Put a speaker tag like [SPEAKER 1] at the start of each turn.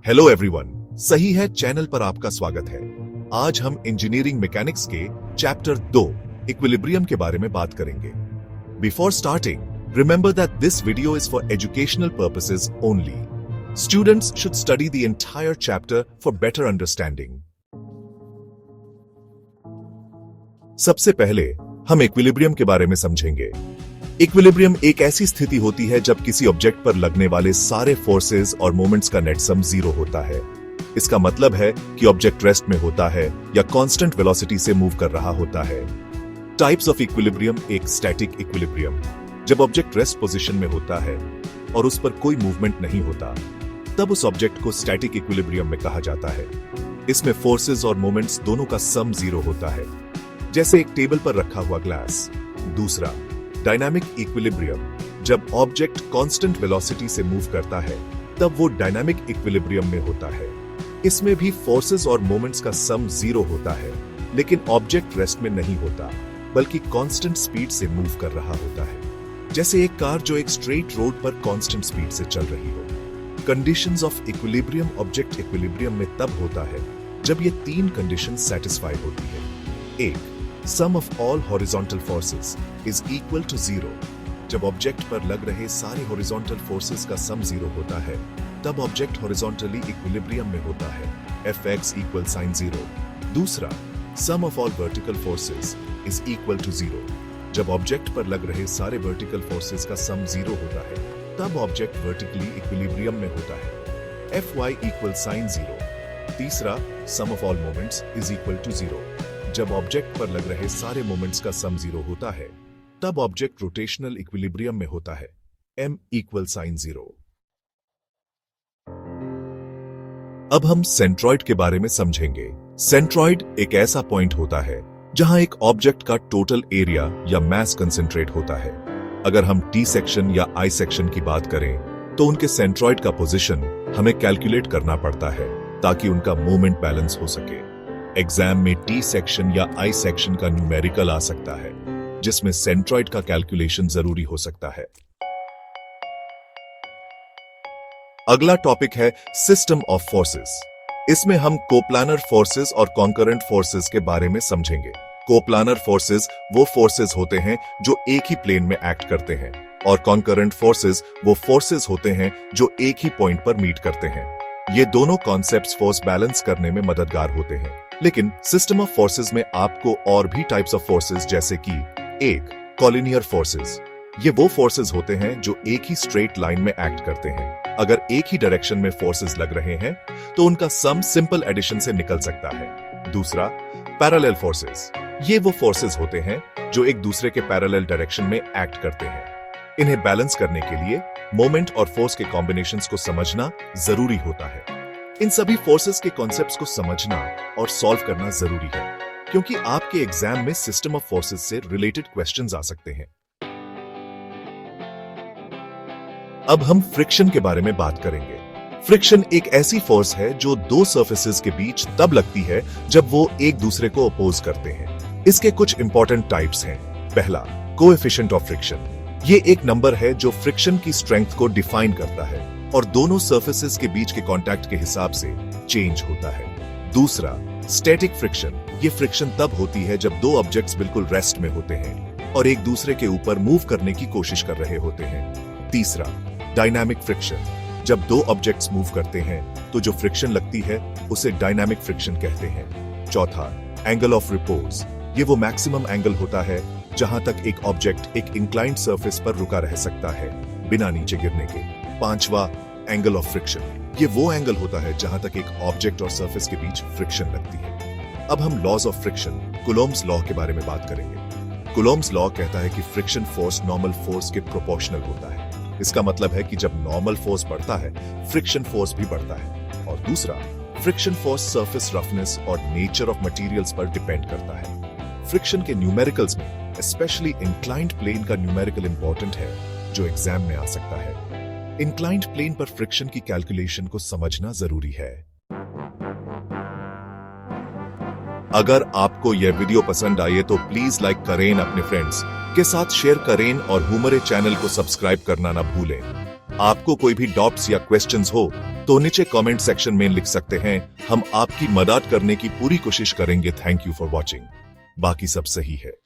[SPEAKER 1] Hello everyone, सही है channel पर आपका स्वागत है। आज हम इंजीनियरिंग मैकेनिक्स के चैप्टर 2 इक्विलिब्रियम के बारे में बात करेंगे। Before starting, remember that this video is for educational purposes only. Students should study the entire chapter for better understanding. सबसे पहले हम इक्विलिब्रियम के बारे में समझेंगे। इक्विलिब्रियम एक ऐसी स्थिति होती है जब किसी ऑब्जेक्ट पर लगने वाले सारे फोर्सेस और मोमेंट्स का नेट सम जीरो होता है। इसका मतलब है कि ऑब्जेक्ट रेस्ट में होता है या कांस्टेंट वेलोसिटी से मूव कर रहा होता है। Types of equilibrium. एक स्टैटिक इक्विलिब्रियम, जब ऑब्जेक्ट रेस्ट पोजीशन में होता है और उस पर कोई मूवमेंट नहीं होता, तब उस ऑब्जेक्ट को स्टैटिक इक्विलिब्रियम में कहा जाता है। इसमें फोर्सेस और मोमेंट्स दोनों का सम जीरो होता है, जैसे एक टेबल पर रखा हुआ ग्लास। दूसरा, डायनामिक इक्विलिब्रियम, जब ऑब्जेक्ट कांस्टेंट वेलोसिटी से मूव करता है तब वो डायनामिक इक्विलिब्रियम में होता है। इसमें भी फोर्सेस और मोमेंट्स का सम जीरो होता है, लेकिन ऑब्जेक्ट रेस्ट में नहीं होता बल्कि कांस्टेंट स्पीड से मूव कर रहा होता है, जैसे एक कार जो एक स्ट्रेट रोड पर कांस्टेंट स्पीड से चल रही हो। Conditions of equilibrium. Object equilibrium में तब होता है जब ये तीन कंडीशंस सेटिस्फाई होती है। एक, sum of all horizontal forces is equal to zero, जब ऑब्जेक्ट पर लग रहे सारे हॉरिजॉन्टल फोर्सेस का सम जीरो होता है तब ऑब्जेक्ट हॉरिजॉन्टली इक्विलिब्रियम में होता है। Fx equal sign zero. दूसरा, sum of all vertical forces is equal to zero, जब ऑब्जेक्ट पर लग रहे सारे वर्टिकल फोर्सेस का सम जीरो होता है तब ऑब्जेक्ट वर्टिकली इक्विलिब्रियम में होता है। Fy equal sign zero. तीसरा, sum of all moments is equal to zero, जब ऑब्जेक्ट पर लग रहे सारे मोमेंट्स का सम जीरो होता है तब ऑब्जेक्ट रोटेशनल इक्विलिब्रियम में होता है। M equal sign zero. अब हम सेंट्रॉइड के बारे में समझेंगे। सेंट्रॉइड एक ऐसा पॉइंट होता है जहां एक ऑब्जेक्ट का टोटल एरिया या मास कंसेंट्रेट होता है। अगर हम T सेक्शन या I सेक्शन की बात करें तो उनके सेंट्रॉइड का पोजीशन हमें कैलकुलेट करना पड़ता है ताकि उनका मोमेंट बैलेंस हो सके। एग्जाम में T सेक्शन या I सेक्शन का न्यूमेरिकल आ सकता है जिसमें सेंट्रॉइड का कैलकुलेशन जरूरी हो सकता है। अगला टॉपिक है सिस्टम ऑफ फोर्सेस। इसमें हम कोप्लानर फोर्सेस और कॉन्करेंट फोर्सेस के बारे में समझेंगे। कोप्लानर फोर्सेस वो फोर्सेस होते हैं जो एक ही प्लेन में एक्ट करते हैं, और कॉन्करेंट फोर्सेस वो फोर्सेस होते हैं जो एक ही पॉइंट पर मीट करते हैं। ये दोनों कॉन्सेप्ट्स फोर्स बैलेंस करने में मददगार होते हैं। लेकिन सिस्टम ऑफ फोर्सेस में आपको और भी टाइप्स ऑफ फोर्सेस, जैसे कि एक, कॉलिनियर फोर्सेस। ये वो फोर्सेस होते हैं जो एक ही स्ट्रेट लाइन में एक्ट करते हैं। अगर एक ही डायरेक्शन में फोर्सेस लग रहे हैं तो उनका सम सिंपल एडिशन से निकल सकता है। दूसरा, पैरेलल फोर्सेस। ये वो फोर्सेस होते हैं जो एक दूसरे के पैरेलल डायरेक्शन में एक्ट करते हैं। इन्हें बैलेंस करने के लिए मोमेंट और फोर्स के कॉम्बिनेशंस को समझना जरूरी होता है। इन सभी फोर्सेस के कॉन्सेप्ट्स को समझना और सॉल्व करना जरूरी है, क्योंकि आपके एग्जाम में सिस्टम ऑफ फोर्सेस से रिलेटेड क्वेश्चंस आ सकते हैं। अब हम फ्रिक्शन के बारे में बात करेंगे। फ्रिक्शन एक ऐसी फोर्स है जो दो सरफेसेस के बीच तब लगती है जब वो एक दूसरे को अपोज करते हैं। इसके कुछ इंपॉर्टेंट टाइप्स हैं। पहला, कोएफिशिएंट ऑफ फ्रिक्शन। ये एक नंबर है जो फ्रिक्शन की स्ट्रेंथ को डिफाइन करता है और दोनों सरफेसेस के बीच के कांटेक्ट के हिसाब से चेंज होता है। दूसरा, स्टैटिक फ्रिक्शन। ये फ्रिक्शन तब होती है जब दो ऑब्जेक्ट्स बिल्कुल रेस्ट में होते हैं और एक दूसरे के ऊपर मूव करने की कोशिश कर रहे होते हैं। तीसरा, डायनामिक फ्रिक्शन। जब दो ऑब्जेक्ट्स मूव करते हैं तो जो फ्रिक्शन लगती है उसे डायनामिक फ्रिक्शन कहते हैं। चौथा, एंगल ऑफ रिपोज। ये वो मैक्सिमम एंगल होता है जहां तक एक ऑब्जेक्ट एक इंक्लाइंड सरफेस पर रुका रह सकता है बिना नीचे गिरने के। पांचवा, एंगल ऑफ फ्रिक्शन। ये वो एंगल होता है जहां तक एक ऑब्जेक्ट और सरफेस के बीच फ्रिक्शन लगती है। अब हम लॉज ऑफ फ्रिक्शन, कुलोम्ब्स लॉ के बारे में बात करेंगे। कुलोम्ब्स लॉ कहता है कि फ्रिक्शन फोर्स नॉर्मल फोर्स के प्रोपोर्शनल होता है। इसका मतलब है कि जब नॉर्मल फोर्स बढ़ता है, फ्रिक्शन फोर्स भी बढ़ता है। और दूसरा, फ्रिक्शन फोर्स सरफेस रफनेस और नेचर ऑफ मटेरियल्स पर डिपेंड करता है। फ्रिक्शन के न्यूमेरिकल्स में स्पेशली इंक्लाइंड प्लेन का न्यूमेरिकल इंपॉर्टेंट है, जो एग्जाम में आ सकता है। इंक्लाइंड प्लेन पर फ्रिक्शन की कैलकुलेशन को समझना जरूरी है। अगर आपको यह वीडियो पसंद आए तो प्लीज लाइक करें, अपने फ्रेंड्स के साथ शेयर करें और हुमरे चैनल को सब्सक्राइब करना ना भूलें। आपको कोई भी डाउट्स या क्वेश्चंस हो तो नीचे कमेंट सेक्शन में लिख सकते हैं, हम आपकी मदद करने की पूरी कोशिश करेंगे। Thank you for watching. बाकी सब सही है।